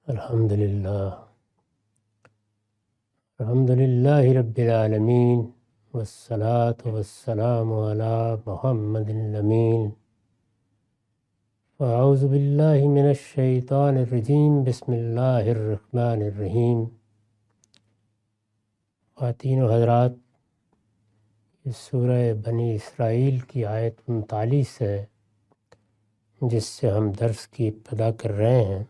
الحمدللہ رب العالمین والصلاة والسلام علی محمد الامین۔ اعوذ باللہ من الشیطان الرجیم، بسم اللہ الرحمن الرحیم۔ خواتین و حضرات، اس سورہ بنی اسرائیل کی آیت 39 ہے جس سے ہم درس کی ابتدا کر رہے ہیں۔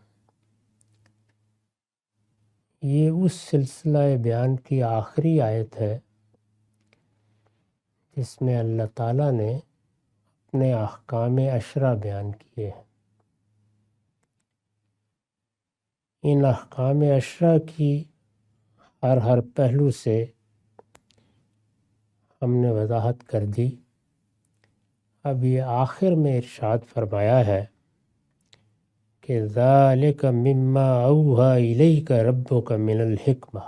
یہ اس سلسلہ بیان کی آخری آیت ہے جس میں اللہ تعالیٰ نے اپنے احکام 10 بیان کیے ہیں۔ ان احکام 10 کی ہر پہلو سے ہم نے وضاحت کر دی۔ اب یہ آخر میں ارشاد فرمایا ہے کہ ذَلِكَ مِمَّا أَوْحَى إِلَيْكَ رَبُّكَ مِنَ الْحِكْمَةِ،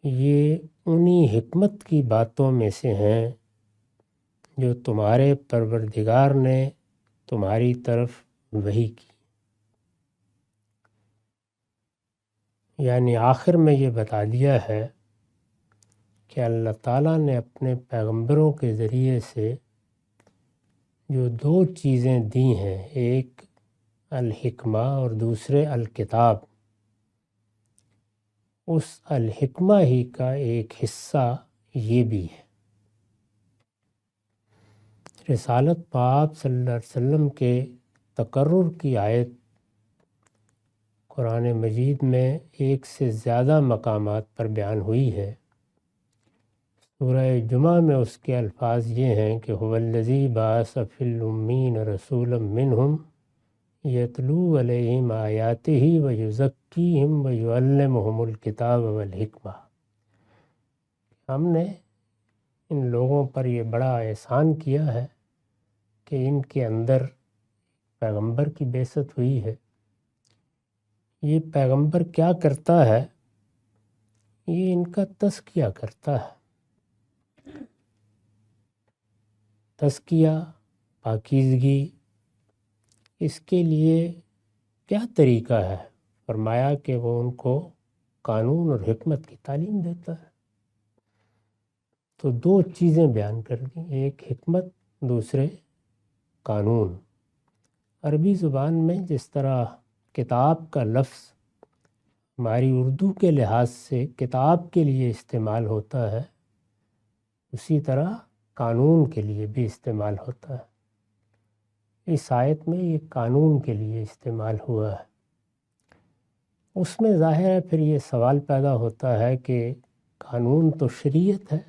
یہ انہی حکمت کی باتوں میں سے ہیں جو تمہارے پروردگار نے تمہاری طرف وحی کی۔ یعنی آخر میں یہ بتا دیا ہے کہ اللہ تعالیٰ نے اپنے پیغمبروں کے ذریعے سے جو 2 چیزیں دی ہیں، ایک الحکمہ اور دوسرے الکتاب، اس الحکمہ ہی کا ایک حصہ یہ بھی ہے۔ رسالت پاک صلی اللہ علیہ وسلم کے تقرر کی آیت قرآن مجید میں 1 سے زیادہ مقامات پر بیان ہوئی ہے۔ سورہ جمعہ میں اس کے الفاظ یہ ہیں کہ هو الذی بعث فی الامین رسولا منہم یتلو علیہم آیاتہ ویزکیہم ویعلمہم الکتاب والحکمہ۔ ہم نے ان لوگوں پر یہ بڑا احسان کیا ہے کہ ان کے اندر پیغمبر کی بعثت ہوئی ہے۔ یہ پیغمبر کیا کرتا ہے؟ یہ ان کا تزکیہ کرتا ہے۔ تزکیہ، پاکیزگی، اس کے لیے کیا طریقہ ہے؟ فرمایا کہ وہ ان کو قانون اور حکمت کی تعلیم دیتا ہے۔ تو 2 چیزیں بیان کر دیں، ایک حکمت، دوسرے قانون۔ عربی زبان میں جس طرح کتاب کا لفظ ہماری اردو کے لحاظ سے کتاب کے لیے استعمال ہوتا ہے، اسی طرح قانون کے لیے بھی استعمال ہوتا ہے۔ اس آیت میں یہ قانون کے لیے استعمال ہوا ہے۔ اس میں ظاہر ہے پھر یہ سوال پیدا ہوتا ہے کہ قانون تو شریعت ہے،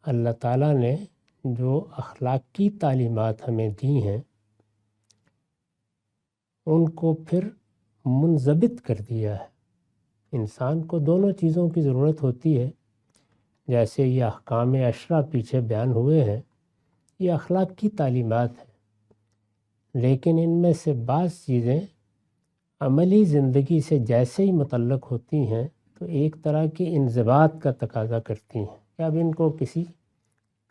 اللہ تعالیٰ نے جو اخلاقی تعلیمات ہمیں دی ہیں ان کو پھر منضبط کر دیا ہے۔ انسان کو دونوں چیزوں کی ضرورت ہوتی ہے، جیسے یہ احکام 10 پیچھے بیان ہوئے ہیں، یہ اخلاقی تعلیمات ہیں، لیکن ان میں سے بعض چیزیں عملی زندگی سے جیسے ہی متعلق ہوتی ہیں تو ایک طرح کی انضباط کا تقاضا کرتی ہیں کہ اب ان کو کسی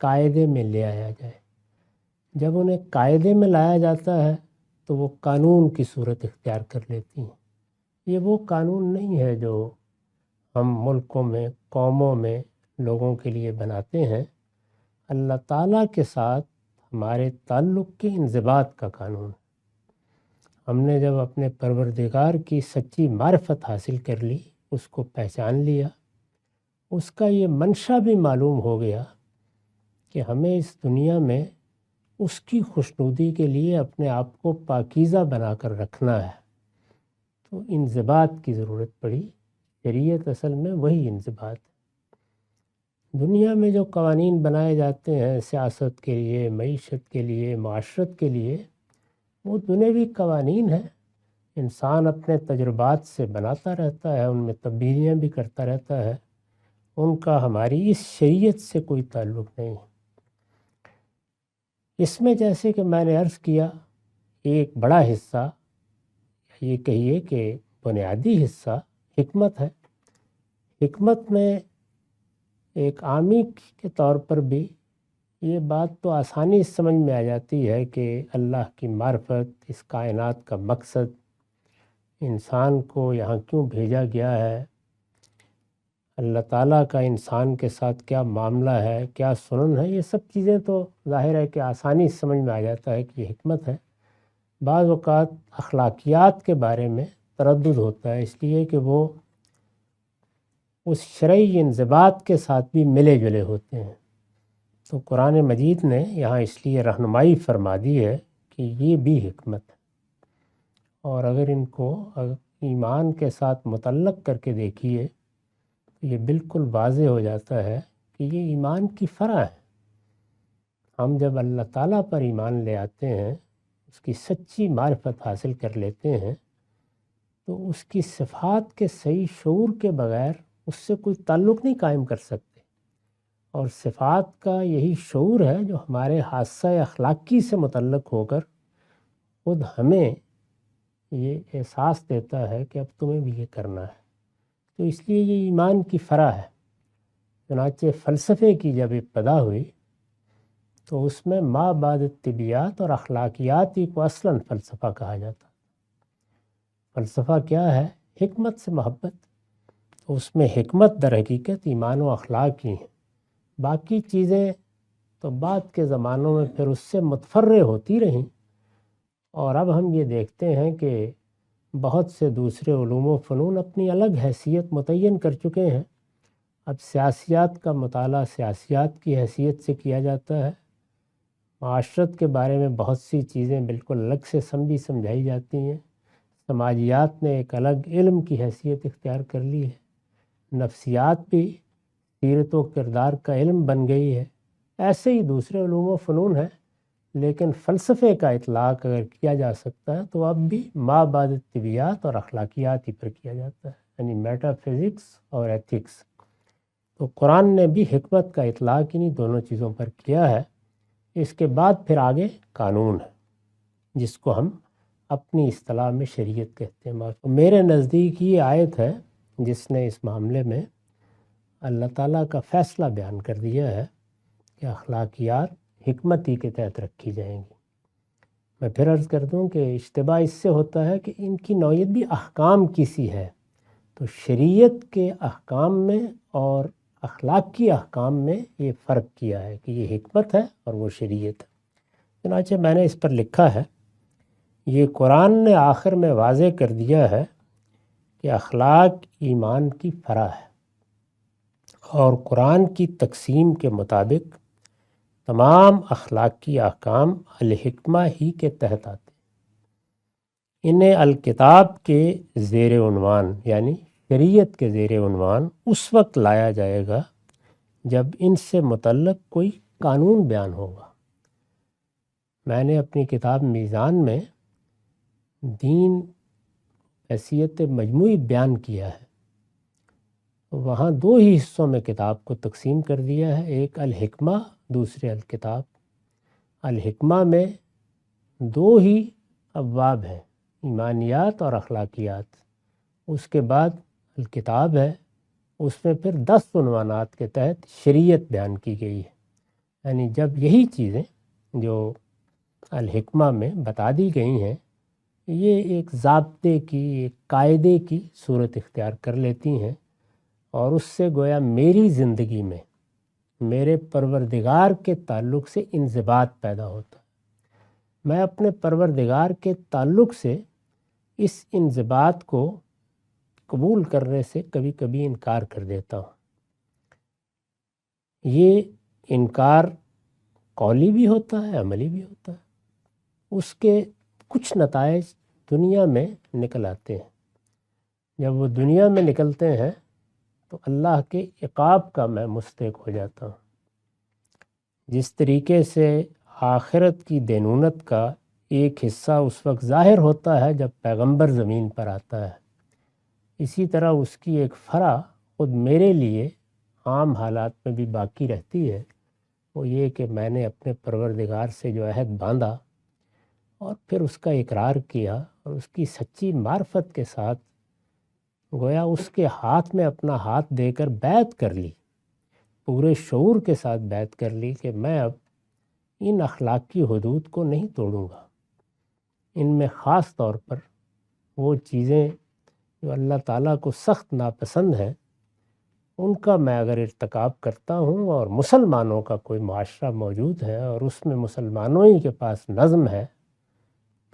قاعدے میں لے آیا جائے۔ جب انہیں قاعدے میں لایا جاتا ہے تو وہ قانون کی صورت اختیار کر لیتی ہیں۔ یہ وہ قانون نہیں ہے جو ہم ملکوں میں، قوموں میں لوگوں کے لیے بناتے ہیں۔ اللہ تعالیٰ کے ساتھ ہمارے تعلق کے انضباط کا قانون۔ ہم نے جب اپنے پروردگار کی سچی معرفت حاصل کر لی، اس کو پہچان لیا، اس کا یہ منشا بھی معلوم ہو گیا کہ ہمیں اس دنیا میں اس کی خوشنودی کے لیے اپنے آپ کو پاکیزہ بنا کر رکھنا ہے، تو انضباط کی ضرورت پڑی۔ شریعت اصل میں وہی انضباط ہے۔ دنیا میں جو قوانین بنائے جاتے ہیں سیاست کے لیے، معیشت کے لیے، معاشرت کے لیے، وہ دنیوی قوانین ہیں۔ انسان اپنے تجربات سے بناتا رہتا ہے، ان میں تبدیلیاں بھی کرتا رہتا ہے، ان کا ہماری اس شریعت سے کوئی تعلق نہیں ہے۔ اس میں جیسے کہ میں نے عرض کیا، ایک بڑا حصہ، یہ کہیے کہ بنیادی حصہ حکمت ہے۔ حکمت میں ایک عامی کے طور پر بھی یہ بات تو آسانی سے سمجھ میں آ جاتی ہے کہ اللہ کی معرفت، اس کائنات کا مقصد، انسان کو یہاں کیوں بھیجا گیا ہے، اللہ تعالیٰ کا انسان کے ساتھ کیا معاملہ ہے، کیا سنن ہے، یہ سب چیزیں تو ظاہر ہے کہ آسانی سے سمجھ میں آ جاتا ہے کہ یہ حکمت ہے۔ بعض اوقات اخلاقیات کے بارے میں تردد ہوتا ہے، اس لیے کہ وہ اس شرعی انضباط کے ساتھ بھی ملے جلے ہوتے ہیں۔ تو قرآن مجید نے یہاں اس لیے رہنمائی فرما دی ہے کہ یہ بھی حکمت ہے، اور اگر ان کو ایمان کے ساتھ متعلق کر کے دیکھیے تو یہ بالکل واضح ہو جاتا ہے کہ یہ ایمان کی فرع ہے۔ ہم جب اللہ تعالیٰ پر ایمان لے آتے ہیں، اس کی سچی معرفت حاصل کر لیتے ہیں، تو اس کی صفات کے صحیح شعور کے بغیر اس سے کوئی تعلق نہیں قائم کر سکتے، اور صفات کا یہی شعور ہے جو ہمارے حادثہ اخلاقی سے متعلق ہو کر خود ہمیں یہ احساس دیتا ہے کہ اب تمہیں بھی یہ کرنا ہے۔ تو اس لیے یہ ایمان کی فرع ہے۔ چنانچہ فلسفے کی جب ابتدا ہوئی تو اس میں ما بعد طبیعیات اور اخلاقیات ہی کو اصلاً فلسفہ کہا جاتا۔ فلسفہ کیا ہے؟ حکمت سے محبت۔ تو اس میں حکمت در حقیقت ایمان و اخلاق ہی ہیں، باقی چیزیں تو بعد کے زمانوں میں پھر اس سے متفرع ہوتی رہیں، اور اب ہم یہ دیکھتے ہیں کہ بہت سے دوسرے علوم و فنون اپنی الگ حیثیت متعین کر چکے ہیں۔ اب سیاسیات کا مطالعہ سیاسیات کی حیثیت سے کیا جاتا ہے، معاشرت کے بارے میں بہت سی چیزیں بالکل الگ سے سمجھائی جاتی ہیں، سماجیات نے ایک الگ علم کی حیثیت اختیار کر لی ہے، نفسیات بھی سیرت و کردار کا علم بن گئی ہے۔ ایسے ہی دوسرے علوم و فنون ہیں، لیکن فلسفے کا اطلاق اگر کیا جا سکتا ہے تو اب بھی ما بعد طبیعیات اور اخلاقیات ہی پر کیا جاتا ہے، یعنی میٹا فزکس اور ایتھکس۔ تو قرآن نے بھی حکمت کا اطلاق انہی دونوں چیزوں پر کیا ہے۔ اس کے بعد پھر آگے قانون ہے، جس کو ہم اپنی اصطلاح میں شریعت کہتے ہیں۔ میرے نزدیک یہ آیت ہے جس نے اس معاملے میں اللہ تعالیٰ کا فیصلہ بیان کر دیا ہے کہ اخلاقیات حکمتی کے تحت رکھی جائیں گی۔ میں پھر عرض کر دوں کہ اشتباہ اس سے ہوتا ہے کہ ان کی نوعیت بھی احکام کی سی ہے، تو شریعت کے احکام میں اور اخلاق کی احکام میں یہ فرق کیا ہے کہ یہ حکمت ہے اور وہ شریعت ہے۔ چنانچہ میں نے اس پر لکھا ہے، یہ قرآن نے آخر میں واضح کر دیا ہے کہ اخلاق ایمان کی فرع ہے، اور قرآن کی تقسیم کے مطابق تمام اخلاقی احکام الحکمہ ہی کے تحت آتے ہیں۔ انہیں الکتاب کے زیر عنوان یعنی شریعت کے زیر عنوان اس وقت لایا جائے گا جب ان سے متعلق کوئی قانون بیان ہوگا۔ میں نے اپنی کتاب میزان میں دین حیثیت مجموعی بیان کیا ہے، وہاں دو ہی حصوں میں کتاب کو تقسیم کر دیا ہے، ایک الحکمہ، دوسرے الکتاب۔ الحکمہ میں دو ہی ابواب ہیں، ایمانیات اور اخلاقیات۔ اس کے بعد الکتاب ہے، اس میں پھر 10 عنوانات کے تحت شریعت بیان کی گئی ہے۔ یعنی جب یہی چیزیں جو الحکمہ میں بتا دی گئی ہیں یہ ایک ضابطے کی، ایک قاعدے کی صورت اختیار کر لیتی ہیں، اور اس سے گویا میری زندگی میں میرے پروردگار کے تعلق سے انضباط پیدا ہوتا ہے۔ میں اپنے پروردگار کے تعلق سے اس انضباط کو قبول کرنے سے کبھی کبھی انکار کر دیتا ہوں۔ یہ انکار قولی بھی ہوتا ہے، عملی بھی ہوتا ہے۔ اس کے کچھ نتائج دنیا میں نکل آتے ہیں۔ جب وہ دنیا میں نکلتے ہیں تو اللہ کے عقاب کا میں مستحق ہو جاتا ہوں۔ جس طریقے سے آخرت کی دینونت کا ایک حصہ اس وقت ظاہر ہوتا ہے جب پیغمبر زمین پر آتا ہے، اسی طرح اس کی ایک فرع خود میرے لیے عام حالات میں بھی باقی رہتی ہے، وہ یہ کہ میں نے اپنے پروردگار سے جو عہد باندھا اور پھر اس کا اقرار کیا اور اس کی سچی معرفت کے ساتھ گویا اس کے ہاتھ میں اپنا ہاتھ دے کر بیعت کر لی، پورے شعور کے ساتھ بیعت کر لی کہ میں اب ان اخلاقی حدود کو نہیں توڑوں گا۔ ان میں خاص طور پر وہ چیزیں جو اللہ تعالیٰ کو سخت ناپسند ہیں ان کا میں اگر ارتکاب کرتا ہوں اور مسلمانوں کا کوئی معاشرہ موجود ہے اور اس میں مسلمانوں ہی کے پاس نظم ہے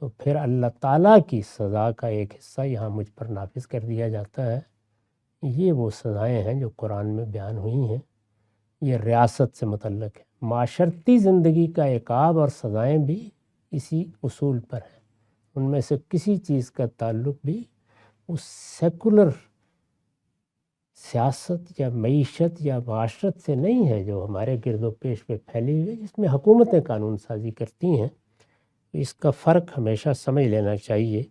تو پھر اللہ تعالیٰ کی سزا کا ایک حصہ یہاں مجھ پر نافذ کر دیا جاتا ہے۔ یہ وہ سزائیں ہیں جو قرآن میں بیان ہوئی ہیں، یہ ریاست سے متعلق ہے۔ معاشرتی زندگی کا عقاب اور سزائیں بھی اسی اصول پر ہیں، ان میں سے کسی چیز کا تعلق بھی اس سیکولر سیاست یا معیشت یا معاشرت سے نہیں ہے جو ہمارے گرد و پیش پہ پھیلی ہوئی ہے، جس میں حکومتیں قانون سازی کرتی ہیں۔ اس کا فرق ہمیشہ سمجھ لینا چاہیے۔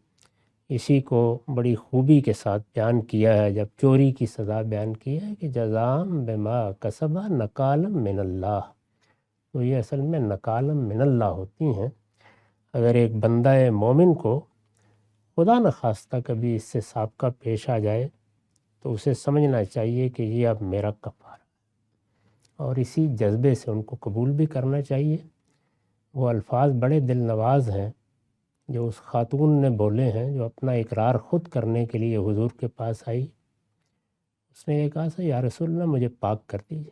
اسی کو بڑی خوبی کے ساتھ بیان کیا ہے جب چوری کی سزا بیان کی ہے کہ جزام بما کسبا نکالم من اللہ، تو یہ اصل میں نکالم من اللہ ہوتی ہیں۔ اگر ایک بندہ مومن کو خدا نخواستہ کبھی اس سے سابقہ پیش آ جائے تو اسے سمجھنا چاہیے کہ یہ اب میرا کفارہ ہے، اور اسی جذبے سے ان کو قبول بھی کرنا چاہیے۔ وہ الفاظ بڑے دل نواز ہیں جو اس خاتون نے بولے ہیں جو اپنا اقرار خود کرنے کے لیے حضور کے پاس آئی۔ اس نے یہ کہا تھا یا رسول اللہ مجھے پاک کر دیجیے۔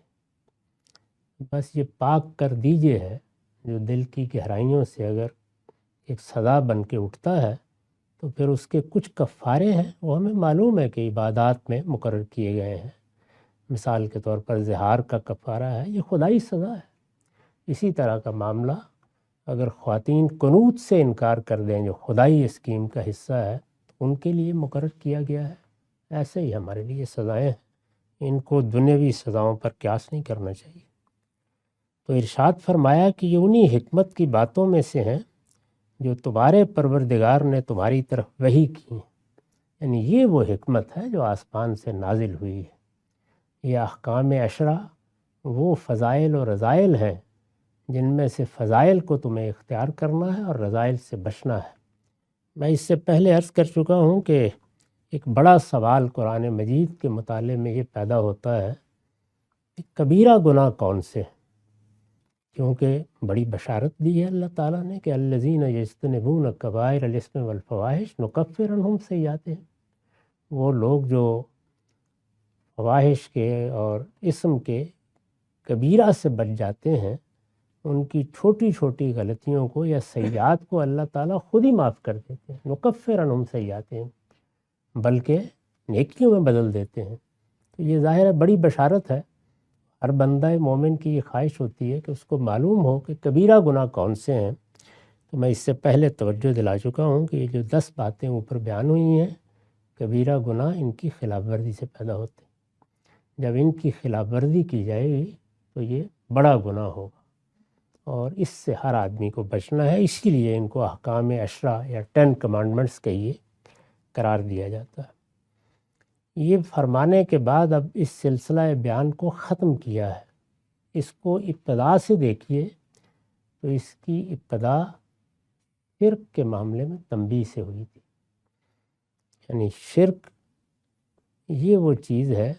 بس یہ پاک کر دیجیے ہے جو دل کی گہرائیوں سے اگر ایک صدا بن کے اٹھتا ہے تو پھر اس کے کچھ کفارے ہیں، وہ ہمیں معلوم ہے کہ عبادات میں مقرر کیے گئے ہیں۔ مثال کے طور پر زہار کا کفارہ ہے، یہ خدائی سزا ہے۔ اسی طرح کا معاملہ اگر خواتین قنوت سے انکار کر دیں جو خدائی اسکیم کا حصہ ہے تو ان کے لیے مقرر کیا گیا ہے۔ ایسے ہی ہمارے لیے سزائیں ہیں، ان کو دنیاوی سزاؤں پر قیاس نہیں کرنا چاہیے۔ تو ارشاد فرمایا کہ یہ انہی حکمت کی باتوں میں سے ہیں جو تمہارے پروردگار نے تمہاری طرف وحی کی ہیں، یعنی یہ وہ حکمت ہے جو آسمان سے نازل ہوئی ہے۔ یہ احکام عشرہ وہ فضائل و رذائل ہیں جن میں سے فضائل کو تمہیں اختیار کرنا ہے اور رذائل سے بچنا ہے۔ میں اس سے پہلے عرض کر چکا ہوں کہ ایک بڑا سوال قرآن مجید کے مطالعے میں یہ پیدا ہوتا ہے کہ کبیرہ گناہ کون سے ہیں، کیونکہ بڑی بشارت دی ہے اللہ تعالیٰ نے کہ الذین یجتنبون کبائر الاسم والفواحش نکفر عنہم سیئاتہم، وہ لوگ جو فواحش کے اور اسم کے کبیرہ سے بچ جاتے ہیں ان کی چھوٹی چھوٹی غلطیوں کو یا سیئات کو اللہ تعالیٰ خود ہی معاف کر دیتے ہیں۔ نکفر عنہم سیئاتہم، بلکہ نیکیوں میں بدل دیتے ہیں۔ تو یہ ظاہر ہے بڑی بشارت ہے۔ ہر بندہ مومن کی یہ خواہش ہوتی ہے کہ اس کو معلوم ہو کہ کبیرہ گناہ کون سے ہیں۔ تو میں اس سے پہلے توجہ دلا چکا ہوں کہ یہ جو 10 باتیں اوپر بیان ہوئی ہیں، کبیرہ گناہ ان کی خلاف ورزی سے پیدا ہوتے ہیں۔ جب ان کی خلاف ورزی کی جائے گی تو یہ بڑا گناہ ہوگا اور اس سے ہر آدمی کو بچنا ہے۔ اسی لیے ان کو احکام عشرہ یا 10 کمانڈمنٹس کہیے قرار دیا جاتا ہے۔ یہ فرمانے کے بعد اب اس سلسلہ بیان کو ختم کیا ہے۔ اس کو ابتدا سے دیکھیے تو اس کی ابتدا شرک کے معاملے میں تنبیہ سے ہوئی تھی، یعنی شرک یہ وہ چیز ہے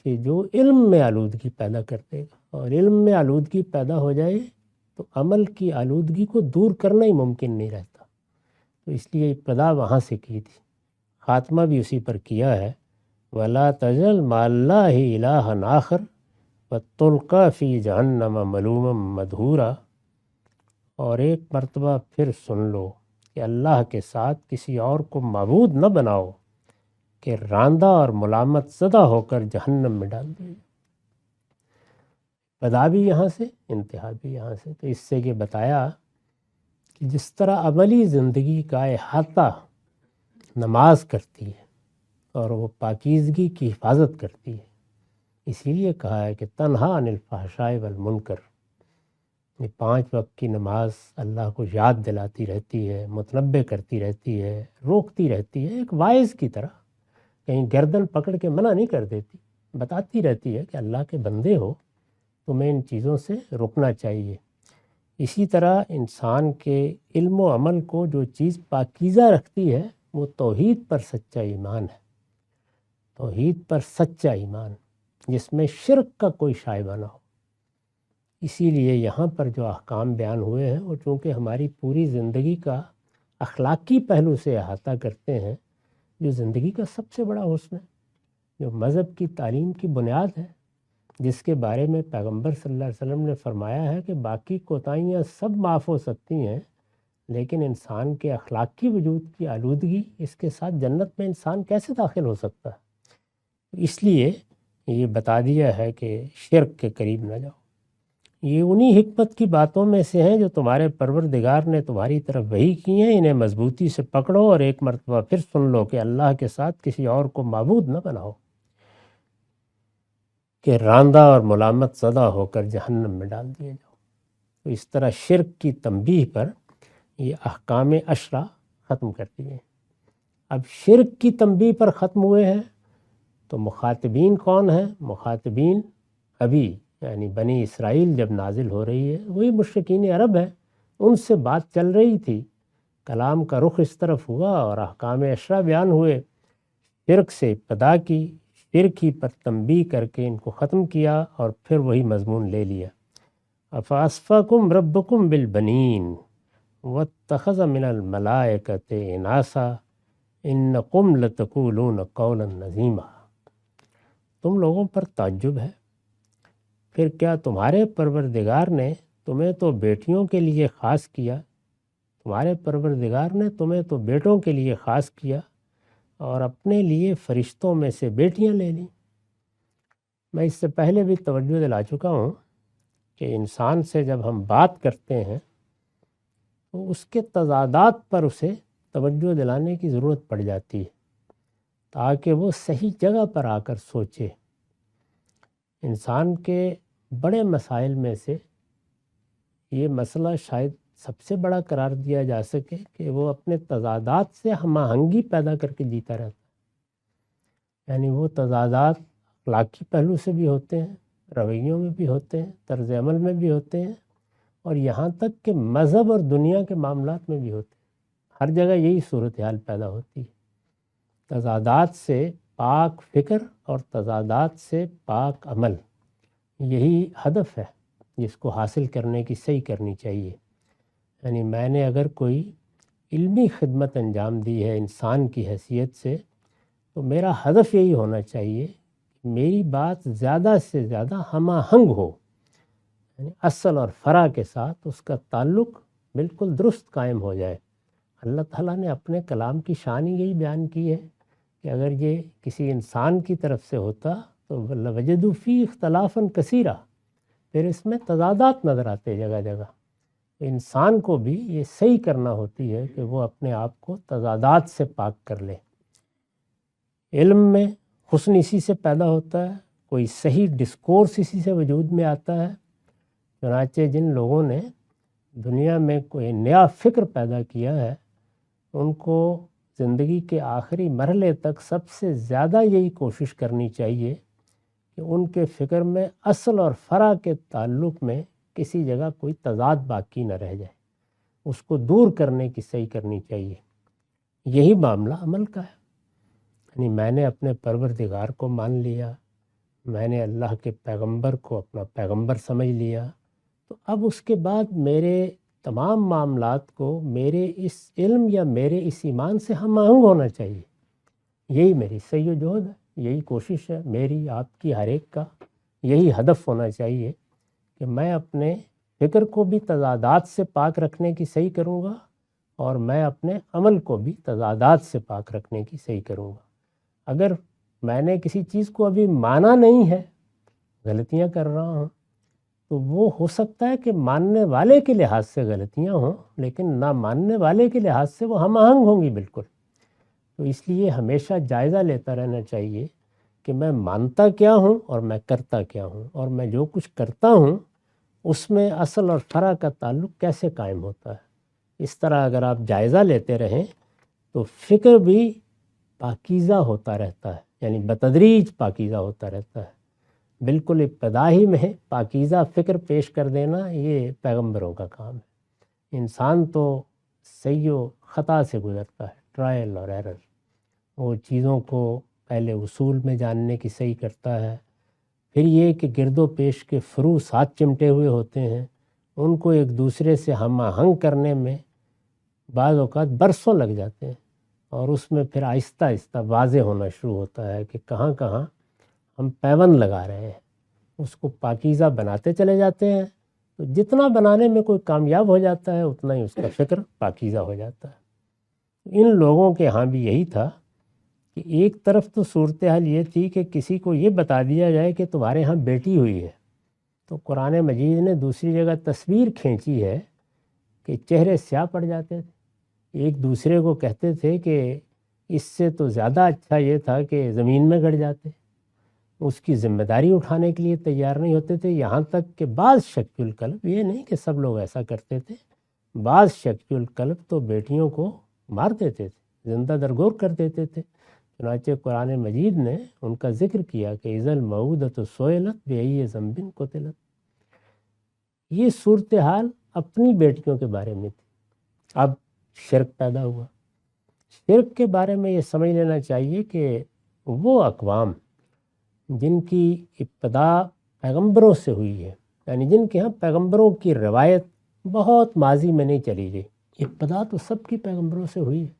کہ جو علم میں آلودگی پیدا کر دے گا، اور علم میں آلودگی پیدا ہو جائے تو عمل کی آلودگی کو دور کرنا ہی ممکن نہیں رہتا۔ تو اس لیے ابتدا وہاں سے کی تھی، خاتمہ بھی اسی پر کیا ہے۔ وَلَا تَجْعَلْ مَعَ اللَّهِ إِلَٰهًا آخَرَ وَتُلْقَىٰ فِي جَهَنَّمَ مَلُومًا مَدْحُورًا، اور ایک مرتبہ پھر سن لو کہ اللہ کے ساتھ کسی اور کو معبود نہ بناؤ کہ راندہ اور ملامت زدہ ہو کر جہنم میں ڈال دیا۔ ابتدا بھی یہاں سے، انتہا بھی یہاں سے۔ تو اس سے یہ بتایا کہ جس طرح عملی زندگی کا احاطہ نماز کرتی ہے اور وہ پاکیزگی کی حفاظت کرتی ہے، اسی لیے کہا ہے کہ تنہا عن الفحشاء والمنکر، یہ 5 وقت کی نماز اللہ کو یاد دلاتی رہتی ہے، متنبہ کرتی رہتی ہے، روکتی رہتی ہے، ایک واعظ کی طرح کہیں گردن پکڑ کے منع نہیں کر دیتی، بتاتی رہتی ہے کہ اللہ کے بندے ہو، تمہیں ان چیزوں سے رکنا چاہیے۔ اسی طرح انسان کے علم و عمل کو جو چیز پاکیزہ رکھتی ہے وہ توحید پر سچا ایمان ہے، توحید پر سچا ایمان جس میں شرک کا کوئی شائبہ نہ ہو۔ اسی لیے یہاں پر جو احکام بیان ہوئے ہیں وہ چونکہ ہماری پوری زندگی کا اخلاقی پہلو سے احاطہ کرتے ہیں، جو زندگی کا سب سے بڑا حسن ہے، جو مذہب کی تعلیم کی بنیاد ہے، جس کے بارے میں پیغمبر صلی اللہ علیہ وسلم نے فرمایا ہے کہ باقی کوتاہیاں سب معاف ہو سکتی ہیں، لیکن انسان کے اخلاقی وجود کی آلودگی، اس کے ساتھ جنت میں انسان کیسے داخل ہو سکتا ہے؟ اس لیے یہ بتا دیا ہے کہ شرک کے قریب نہ جاؤ۔ یہ انہی حکمت کی باتوں میں سے ہیں جو تمہارے پروردگار نے تمہاری طرف وحی کی ہیں، انہیں مضبوطی سے پکڑو اور ایک مرتبہ پھر سن لو کہ اللہ کے ساتھ کسی اور کو معبود نہ بناؤ کہ راندہ اور ملامت زدہ ہو کر جہنم میں ڈال دیے جاؤ۔ تو اس طرح شرک کی تنبیہ پر یہ احکام عشرہ ختم کر دیے۔ اب شرک کی تنبیہ پر ختم ہوئے ہیں تو مخاطبین کون ہیں؟ مخاطبین ابھی یعنی بنی اسرائیل جب نازل ہو رہی ہے، وہی مشرکین عرب ہیں، ان سے بات چل رہی تھی، کلام کا رخ اس طرف ہوا اور احکام عشرہ بیان ہوئے، شرک سے ابتدا کی، شرک ہی پر تنبیہ کر کے ان کو ختم کیا اور پھر وہی مضمون لے لیا۔ افاسفاکم ربکم بالبنین واتخذ من الملائکۃ اناسا انکم لتقولون قولا عظیما۔ تم لوگوں پر تعجب ہے، پھر کیا تمہارے پروردگار نے تمہیں تو بیٹیوں کے لیے خاص کیا، تمہارے پروردگار نے تمہیں تو بیٹوں کے لیے خاص کیا اور اپنے لیے فرشتوں میں سے بیٹیاں لے لیں۔ میں اس سے پہلے بھی توجہ دلا چکا ہوں کہ انسان سے جب ہم بات کرتے ہیں تو اس کے تضادات پر اسے توجہ دلانے کی ضرورت پڑ جاتی ہے تاکہ وہ صحیح جگہ پر آ کر سوچے۔ انسان کے بڑے مسائل میں سے یہ مسئلہ شاید سب سے بڑا قرار دیا جا سکے کہ وہ اپنے تضادات سے ہم آہنگی پیدا کر کے جیتا رہتا ہے، یعنی وہ تضادات اخلاقی پہلو سے بھی ہوتے ہیں، رویوں میں بھی ہوتے ہیں، طرز عمل میں بھی ہوتے ہیں، اور یہاں تک کہ مذہب اور دنیا کے معاملات میں بھی ہوتے ہیں۔ ہر جگہ یہی صورتحال پیدا ہوتی ہے۔ تضادات سے پاک فکر اور تضادات سے پاک عمل، یہی ہدف ہے جس کو حاصل کرنے کی صحیح کرنی چاہیے۔ یعنی میں نے اگر کوئی علمی خدمت انجام دی ہے انسان کی حیثیت سے، تو میرا ہدف یہی ہونا چاہیے کہ میری بات زیادہ سے زیادہ ہم آہنگ ہو، یعنی اصل اور فرع کے ساتھ اس کا تعلق بالکل درست قائم ہو جائے۔ اللہ تعالیٰ نے اپنے کلام کی شان ہی یہی بیان کی ہے کہ اگر یہ کسی انسان کی طرف سے ہوتا تو وجدوا فی اختلافا کثیرا، پھر اس میں تضادات نظر آتے جگہ جگہ۔ انسان کو بھی یہ صحیح کرنا ہوتی ہے کہ وہ اپنے آپ کو تضادات سے پاک کر لے۔ علم میں حسن اسی سے پیدا ہوتا ہے، کوئی صحیح ڈسکورس اسی سے وجود میں آتا ہے۔ چنانچہ جن لوگوں نے دنیا میں کوئی نیا فکر پیدا کیا ہے، ان کو زندگی کے آخری مرحلے تک سب سے زیادہ یہی کوشش کرنی چاہیے کہ ان کے فکر میں اصل اور فرع کے تعلق میں کسی جگہ کوئی تضاد باقی نہ رہ جائے، اس کو دور کرنے کی صحیح کرنی چاہیے۔ یہی معاملہ عمل کا ہے، یعنی میں نے اپنے پروردگار کو مان لیا، میں نے اللہ کے پیغمبر کو اپنا پیغمبر سمجھ لیا، تو اب اس کے بعد میرے تمام معاملات کو میرے اس علم یا میرے اس ایمان سے ہم آہنگ ہونا چاہیے۔ یہی میری سعی و جہد ہے، یہی کوشش ہے میری، آپ کی، ہر ایک کا یہی ہدف ہونا چاہیے کہ میں اپنے فکر کو بھی تضادات سے پاک رکھنے کی صحیح کروں گا اور میں اپنے عمل کو بھی تضادات سے پاک رکھنے کی صحیح کروں گا۔ اگر میں نے کسی چیز کو ابھی مانا نہیں ہے، غلطیاں کر رہا ہوں، تو وہ ہو سکتا ہے کہ ماننے والے کے لحاظ سے غلطیاں ہوں، لیکن نہ ماننے والے کے لحاظ سے وہ ہم آہنگ ہوں گی بالکل۔ تو اس لیے ہمیشہ جائزہ لیتا رہنا چاہیے کہ میں مانتا کیا ہوں اور میں کرتا کیا ہوں، اور میں جو کچھ کرتا ہوں اس میں اصل اور فرع کا تعلق کیسے قائم ہوتا ہے۔ اس طرح اگر آپ جائزہ لیتے رہیں تو فکر بھی پاکیزہ ہوتا رہتا ہے، یعنی بتدریج پاکیزہ ہوتا رہتا ہے۔ بالکل ابتدا ہی میں پاکیزہ فکر پیش کر دینا یہ پیغمبروں کا کام ہے۔ انسان تو صحیح و خطا سے گزرتا ہے، ٹرائل اور ایرر۔ وہ چیزوں کو پہلے اصول میں جاننے کی صحیح کرتا ہے، پھر یہ کہ گرد و پیش کے فرو ساتھ چمٹے ہوئے ہوتے ہیں، ان کو ایک دوسرے سے ہم آہنگ کرنے میں بعض اوقات برسوں لگ جاتے ہیں، اور اس میں پھر آہستہ آہستہ واضح ہونا شروع ہوتا ہے کہ کہاں کہاں ہم پیوند لگا رہے ہیں، اس کو پاکیزہ بناتے چلے جاتے ہیں، تو جتنا بنانے میں کوئی کامیاب ہو جاتا ہے اتنا ہی اس کا فکر پاکیزہ ہو جاتا ہے۔ ان لوگوں کے ہاں بھی یہی تھا کہ ایک طرف تو صورتحال یہ تھی کہ کسی کو یہ بتا دیا جائے کہ تمہارے ہاں بیٹی ہوئی ہے، تو قرآن مجید نے دوسری جگہ تصویر کھینچی ہے کہ چہرے سیاہ پڑ جاتے تھے، ایک دوسرے کو کہتے تھے کہ اس سے تو زیادہ اچھا یہ تھا کہ زمین میں گڑ جاتے، اس کی ذمہ داری اٹھانے کے لیے تیار نہیں ہوتے تھے، یہاں تک کہ بعض شک القلب، یہ نہیں کہ سب لوگ ایسا کرتے تھے، بعض شک القلب تو بیٹیوں کو مار دیتے تھے، زندہ درگور کر دیتے تھے۔ چنانچہ قرآن مجید نے ان کا ذکر کیا کہ اذا الموءودۃ سئلت بأی ذنب قتلت۔ یہ صورتحال اپنی بیٹیوں کے بارے میں تھی۔ اب شرک پیدا ہوا۔ شرک کے بارے میں یہ سمجھ لینا چاہیے کہ وہ اقوام جن کی ابتدا پیغمبروں سے ہوئی ہے، یعنی جن کے ہاں پیغمبروں کی روایت بہت ماضی میں نہیں چلی گئی، ابتدا تو سب کی پیغمبروں سے ہوئی ہے۔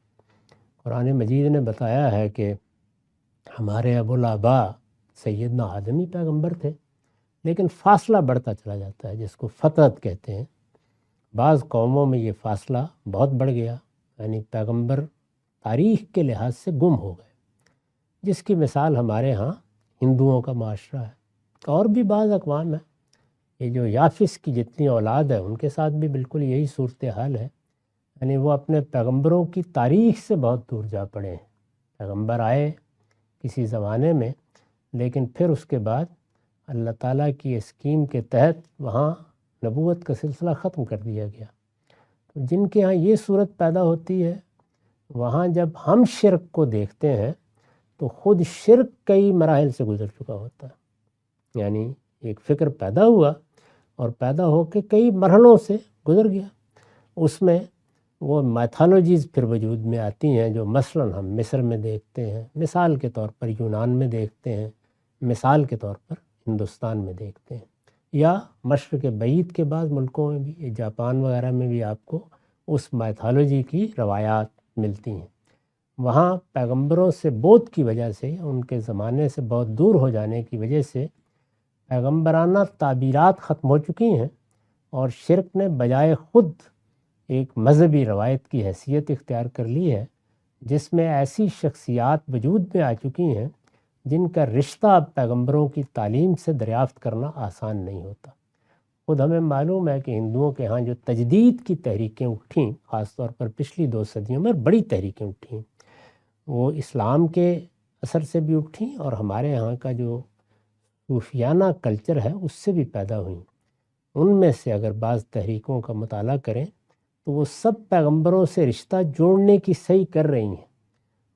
قرآن مجید نے بتایا ہے کہ ہمارے ابو الآباء سیدنا آدم ہی پیغمبر تھے، لیکن فاصلہ بڑھتا چلا جاتا ہے جس کو فترت کہتے ہیں۔ بعض قوموں میں یہ فاصلہ بہت بڑھ گیا، یعنی پیغمبر تاریخ کے لحاظ سے گم ہو گئے، جس کی مثال ہمارے ہاں ہندوؤں کا معاشرہ ہے، اور بھی بعض اقوام ہیں۔ یہ جو یافس کی جتنی اولاد ہے ان کے ساتھ بھی بالکل یہی صورتحال ہے، یعنی وہ اپنے پیغمبروں کی تاریخ سے بہت دور جا پڑے ہیں۔ پیغمبر آئے کسی زمانے میں، لیکن پھر اس کے بعد اللہ تعالیٰ کی اسکیم کے تحت وہاں نبوت کا سلسلہ ختم کر دیا گیا۔ تو جن کے ہاں یہ صورت پیدا ہوتی ہے، وہاں جب ہم شرک کو دیکھتے ہیں تو خود شرک کئی مراحل سے گزر چکا ہوتا ہے، یعنی ایک فکر پیدا ہوا اور پیدا ہو کے کئی مرحلوں سے گزر گیا۔ اس میں وہ میتھالوجیز پھر وجود میں آتی ہیں جو مثلاً ہم مصر میں دیکھتے ہیں، مثال کے طور پر یونان میں دیکھتے ہیں، مثال کے طور پر ہندوستان میں دیکھتے ہیں، یا مشرق بعید کے بعض ملکوں میں بھی، جاپان وغیرہ میں بھی آپ کو اس میتھالوجی کی روایات ملتی ہیں۔ وہاں پیغمبروں سے بعد کی وجہ سے، ان کے زمانے سے بہت دور ہو جانے کی وجہ سے پیغمبرانہ تعبیرات ختم ہو چکی ہیں، اور شرک نے بجائے خود ایک مذہبی روایت کی حیثیت اختیار کر لی ہے، جس میں ایسی شخصیات وجود میں آ چکی ہیں جن کا رشتہ اب پیغمبروں کی تعلیم سے دریافت کرنا آسان نہیں ہوتا۔ خود ہمیں معلوم ہے کہ ہندوؤں کے ہاں جو تجدید کی تحریکیں اٹھیں، خاص طور پر پچھلی 2 صدیوں میں بڑی تحریکیں اٹھیں، وہ اسلام کے اثر سے بھی اٹھیں اور ہمارے ہاں کا جو صوفیانہ کلچر ہے اس سے بھی پیدا ہوئیں۔ ان میں سے اگر بعض تحریکوں کا مطالعہ کریں تو وہ سب پیغمبروں سے رشتہ جوڑنے کی صحیح کر رہی ہیں،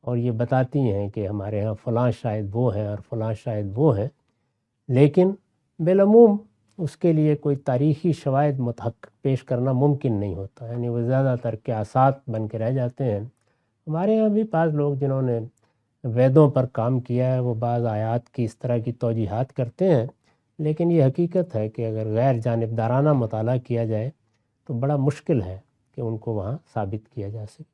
اور یہ بتاتی ہیں کہ ہمارے ہاں فلاں شاید وہ ہیں اور فلاں شاید وہ ہیں، لیکن بالعموم اس کے لیے کوئی تاریخی شواہد متحقق پیش کرنا ممکن نہیں ہوتا، یعنی وہ زیادہ تر قیاسات بن کے رہ جاتے ہیں۔ ہمارے ہاں بھی بعض لوگ جنہوں نے ویدوں پر کام کیا ہے وہ بعض آیات کی اس طرح کی توجیحات کرتے ہیں، لیکن یہ حقیقت ہے کہ اگر غیر جانبدارانہ مطالعہ کیا جائے تو بڑا مشکل ہے کہ ان کو وہاں ثابت کیا جا سکے۔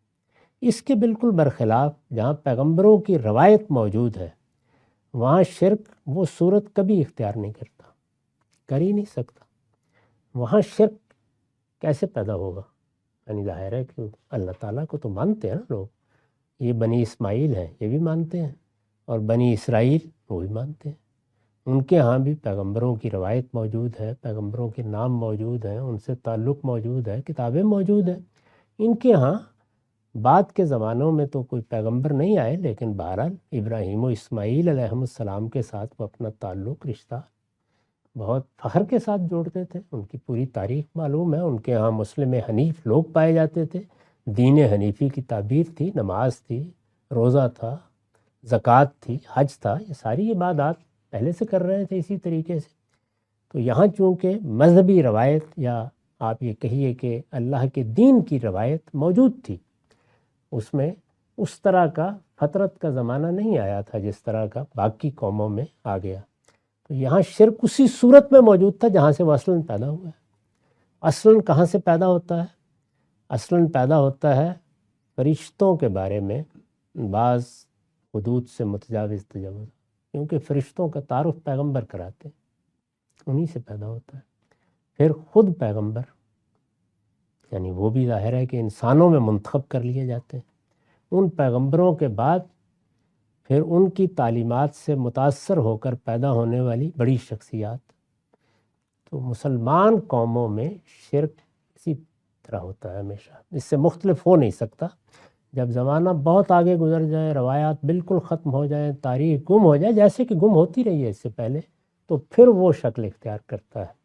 اس کے بالکل برخلاف جہاں پیغمبروں کی روایت موجود ہے، وہاں شرک وہ صورت کبھی اختیار نہیں کرتا، کر ہی نہیں سکتا۔ وہاں شرک کیسے پیدا ہوگا؟ یعنی ظاہر ہے کہ اللہ تعالیٰ کو تو مانتے ہیں نا لوگ، یہ بنی اسماعیل ہیں یہ بھی مانتے ہیں، اور بنی اسرائیل وہ بھی مانتے ہیں، ان کے ہاں بھی پیغمبروں کی روایت موجود ہے، پیغمبروں کے نام موجود ہیں، ان سے تعلق موجود ہے، کتابیں موجود ہیں۔ ان کے ہاں بعد کے زمانوں میں تو کوئی پیغمبر نہیں آئے، لیکن بہرحال ابراہیم و اسماعیل علیہم السلام کے ساتھ وہ اپنا تعلق، رشتہ بہت فخر کے ساتھ جوڑتے تھے۔ ان کی پوری تاریخ معلوم ہے، ان کے ہاں مسلم حنیف لوگ پائے جاتے تھے، دین حنیفی کی تعبیر تھی، نماز تھی، روزہ تھا، زکوٰۃ تھی، حج تھا، یہ ساری عبادات پہلے سے کر رہے تھے اسی طریقے سے۔ تو یہاں چونکہ مذہبی روایت، یا آپ یہ کہیے کہ اللہ کے دین کی روایت موجود تھی، اس میں اس طرح کا فطرت کا زمانہ نہیں آیا تھا جس طرح کا باقی قوموں میں آ گیا۔ تو یہاں شرک اسی صورت میں موجود تھا جہاں سے وہ اصلاً پیدا ہوا ہے۔ اصلاً کہاں سے پیدا ہوتا ہے؟ اصلاً پیدا ہوتا ہے فرشتوں کے بارے میں بعض حدود سے متجاوز تجاوز، کیونکہ فرشتوں کا تعارف پیغمبر کراتے ہیں، انہی سے پیدا ہوتا ہے۔ پھر خود پیغمبر، یعنی وہ بھی ظاہر ہے کہ انسانوں میں منتخب کر لیے جاتے ہیں۔ ان پیغمبروں کے بعد پھر ان کی تعلیمات سے متاثر ہو کر پیدا ہونے والی بڑی شخصیات۔ تو مسلمان قوموں میں شرک اسی طرح ہوتا ہے ہمیشہ، اس سے مختلف ہو نہیں سکتا۔ جب زمانہ بہت آگے گزر جائے، روایات بالکل ختم ہو جائیں، تاریخ گم ہو جائے، جیسے کہ گم ہوتی رہی ہے اس سے پہلے، تو پھر وہ شکل اختیار کرتا ہے۔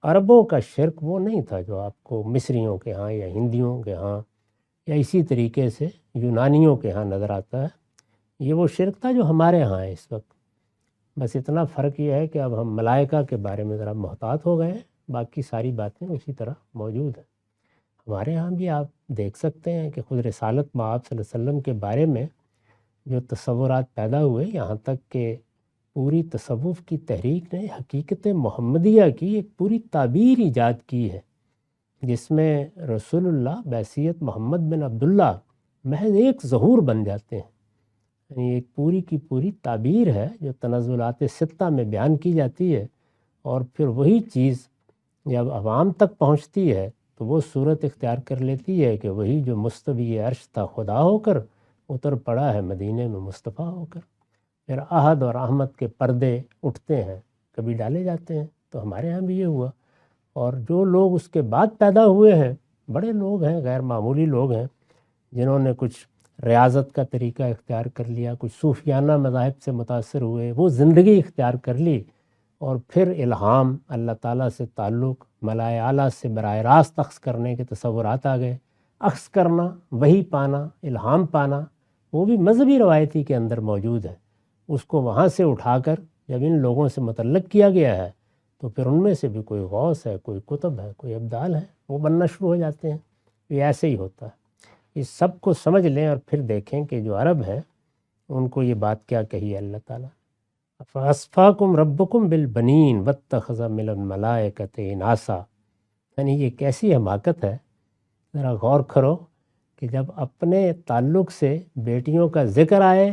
عربوں کا شرک وہ نہیں تھا جو آپ کو مصریوں کے ہاں یا ہندیوں کے ہاں یا اسی طریقے سے یونانیوں کے ہاں نظر آتا ہے۔ یہ وہ شرک تھا جو ہمارے ہاں ہے اس وقت۔ بس اتنا فرق یہ ہے کہ اب ہم ملائکہ کے بارے میں ذرا محتاط ہو گئے ہیں، باقی ساری باتیں اسی طرح موجود ہیں۔ ہمارے ہاں بھی آپ دیکھ سکتے ہیں کہ خود رسالت مآب صلی اللہ علیہ وسلم کے بارے میں جو تصورات پیدا ہوئے، یہاں تک کہ پوری تصوف کی تحریک نے حقیقت محمدیہ کی ایک پوری تعبیر ایجاد کی ہے، جس میں رسول اللہ بحیثیت محمد بن عبداللہ محض ایک ظہور بن جاتے ہیں۔ یعنی ایک پوری کی پوری تعبیر ہے جو تنزلات ستہ میں بیان کی جاتی ہے، اور پھر وہی چیز جب عوام تک پہنچتی ہے تو وہ صورت اختیار کر لیتی ہے کہ وہی جو مستوی عرش تھا خدا ہو کر اتر پڑا ہے مدینے میں مصطفیٰ ہو کر۔ پھر احد اور احمد کے پردے اٹھتے ہیں، کبھی ڈالے جاتے ہیں۔ تو ہمارے ہاں بھی یہ ہوا، اور جو لوگ اس کے بعد پیدا ہوئے ہیں، بڑے لوگ ہیں، غیر معمولی لوگ ہیں، جنہوں نے کچھ ریاضت کا طریقہ اختیار کر لیا، کچھ صوفیانہ مذاہب سے متاثر ہوئے، وہ زندگی اختیار کر لی، اور پھر الہام، اللہ تعالیٰ سے تعلق، ملائے اعلیٰ سے براہ راست اخذ کرنے کے تصورات آ گئے۔ اخذ کرنا، وہی پانا، الہام پانا، وہ بھی مذہبی روایتی کے اندر موجود ہے۔ اس کو وہاں سے اٹھا کر جب ان لوگوں سے متعلق کیا گیا ہے تو پھر ان میں سے بھی کوئی غوث ہے، کوئی قطب ہے، کوئی ابدال ہے، وہ بننا شروع ہو جاتے ہیں۔ یہ ایسے ہی ہوتا ہے۔ اس سب کو سمجھ لیں اور پھر دیکھیں کہ جو عرب ہیں ان کو یہ بات کیا کہی ہے اللہ تعالیٰ، فَأَصْفَاكُمْ رَبُّكُمْ بِالْبَنِينَ وَاتَّخَذَ مِنَ الْمَلَائِكَةِ إِنَاثًا۔ یعنی یہ کیسی حماقت ہے، ذرا غور کرو کہ جب اپنے تعلق سے بیٹیوں کا ذکر آئے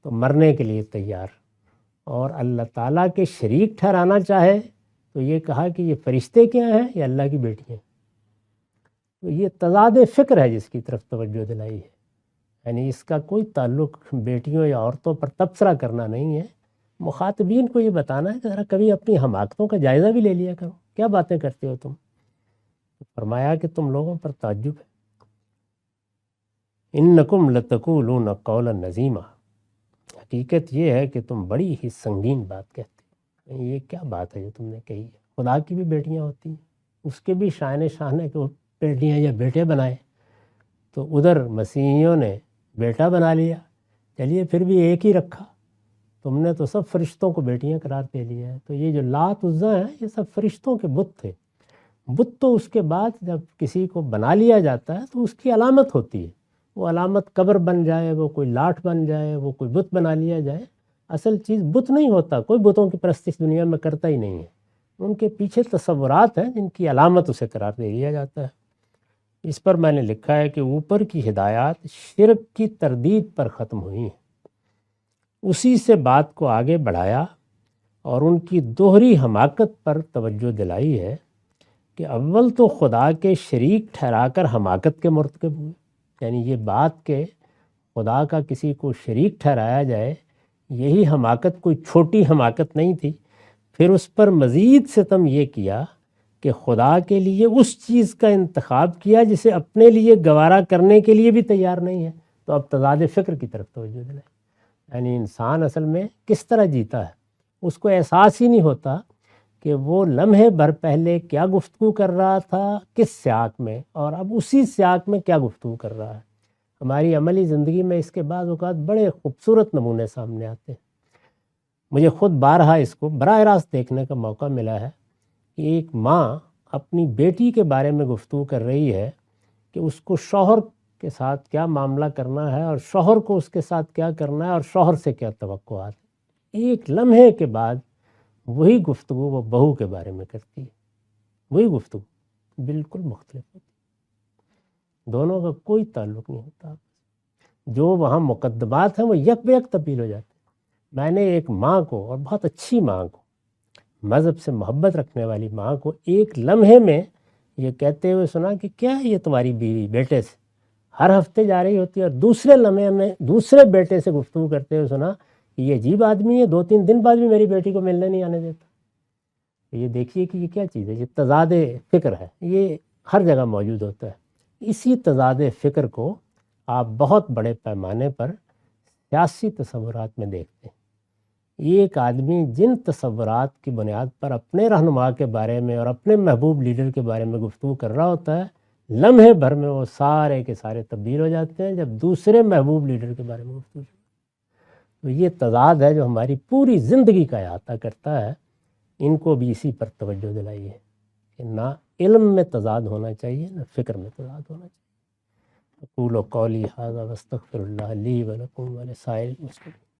تو مرنے کے لیے تیار، اور اللہ تعالیٰ کے شریک ٹھہرانا چاہے تو یہ کہا کہ یہ فرشتے کیا ہیں، یہ اللہ کی بیٹی ہیں۔ تو یہ تضاد فکر ہے جس کی طرف توجہ دلائی ہے۔ یعنی اس کا کوئی تعلق بیٹیوں یا عورتوں پر تبصرہ کرنا نہیں ہے، مخاطبین کو یہ بتانا ہے کہ ذرا کبھی اپنی حماقتوں کا جائزہ بھی لے لیا کرو، کیا باتیں کرتے ہو تم۔ فرمایا کہ تم لوگوں پر تعجب ہے، انکم لتقولون قولا عظیما، حقیقت یہ ہے کہ تم بڑی ہی سنگین بات کہتے ہو۔ یہ کیا بات ہے جو تم نے کہی ہے؟ خدا کی بھی بیٹیاں ہوتی ہیں، اس کے بھی شان ہے کہ وہ بیٹیاں یا بیٹے بنائے، تو ادھر مسیحیوں نے بیٹا بنا لیا، چلیے پھر بھی ایک ہی رکھا، تم نے تو سب فرشتوں کو بیٹیاں قرار دے لیا ہے۔ تو یہ جو لات عزیٰ ہیں یہ سب فرشتوں کے بت تھے۔ بت تو اس کے بعد جب کسی کو بنا لیا جاتا ہے تو اس کی علامت ہوتی ہے، وہ علامت قبر بن جائے، وہ کوئی لاٹھ بن جائے، وہ کوئی بت بنا لیا جائے، اصل چیز بت نہیں ہوتا، کوئی بتوں کی پرستش دنیا میں کرتا ہی نہیں ہے، ان کے پیچھے تصورات ہیں جن کی علامت اسے قرار دے دیا جاتا ہے۔ اس پر میں نے لکھا ہے کہ اوپر کی ہدایات شرک کی تردید پر ختم ہوئی ہیں، اسی سے بات کو آگے بڑھایا اور ان کی دوہری حماقت پر توجہ دلائی ہے کہ اول تو خدا کے شریک ٹھہرا کر حماقت کے مرتکب ہوئے، یعنی یہ بات کہ خدا کا کسی کو شریک ٹھہرایا جائے، یہی حماقت کوئی چھوٹی حماقت نہیں تھی۔ پھر اس پر مزید ستم یہ کیا کہ خدا کے لیے اس چیز کا انتخاب کیا جسے اپنے لیے گوارا کرنے کے لیے بھی تیار نہیں ہے۔ تو اب تضاد فکر کی طرف توجہ دلائیں، یعنی انسان اصل میں کس طرح جیتا ہے، اس کو احساس ہی نہیں ہوتا کہ وہ لمحے بھر پہلے کیا گفتگو کر رہا تھا، کس سیاق میں، اور اب اسی سیاق میں کیا گفتگو کر رہا ہے۔ ہماری عملی زندگی میں اس کے بعض اوقات بڑے خوبصورت نمونے سامنے آتے ہیں۔ مجھے خود بارہا اس کو براہ راست دیکھنے کا موقع ملا ہے کہ ایک ماں اپنی بیٹی کے بارے میں گفتگو کر رہی ہے کہ اس کو شوہر کے ساتھ کیا معاملہ کرنا ہے اور شوہر کو اس کے ساتھ کیا کرنا ہے اور شوہر سے کیا توقعات ہیں۔ ایک لمحے کے بعد وہی گفتگو وہ بہو کے بارے میں کرتی ہے، وہی گفتگو بالکل مختلف ہوتی ہے، دونوں کا کوئی تعلق نہیں ہوتا۔ جو وہاں مقدمات ہیں وہ یک بیک تبدیل ہو جاتے ہیں۔ میں نے ایک ماں کو، اور بہت اچھی ماں کو، مذہب سے محبت رکھنے والی ماں کو ایک لمحے میں یہ کہتے ہوئے سنا کہ کیا ہے یہ تمہاری بیوی بیٹے سے ہر ہفتے جا رہی ہوتی ہے، اور دوسرے لمحے میں دوسرے بیٹے سے گفتگو کرتے ہوئے سنا کہ یہ عجیب آدمی ہے، 2-3 دن بعد بھی میری بیٹی کو ملنے نہیں آنے دیتا۔ یہ دیکھیے کہ یہ کیا چیز ہے، یہ تضاد فکر ہے، یہ ہر جگہ موجود ہوتا ہے۔ اسی تضاد فکر کو آپ بہت بڑے پیمانے پر سیاسی تصورات میں دیکھتے ہیں۔ ایک آدمی جن تصورات کی بنیاد پر اپنے رہنما کے بارے میں اور اپنے محبوب لیڈر کے بارے میں گفتگو کر رہا ہوتا ہے، لمحے بھر میں وہ سارے کے سارے تبدیل ہو جاتے ہیں جب دوسرے محبوب لیڈر کے بارے میں گفتگو۔ تو یہ تضاد ہے جو ہماری پوری زندگی کا احاطہ کرتا ہے۔ ان کو بھی اسی پر توجہ دلائیے کہ نہ علم میں تضاد ہونا چاہیے، نہ فکر میں تضاد ہونا چاہیے۔ اقول قولی ھذا واستغفر اللہ لی ولکم ولسائر المسلمین۔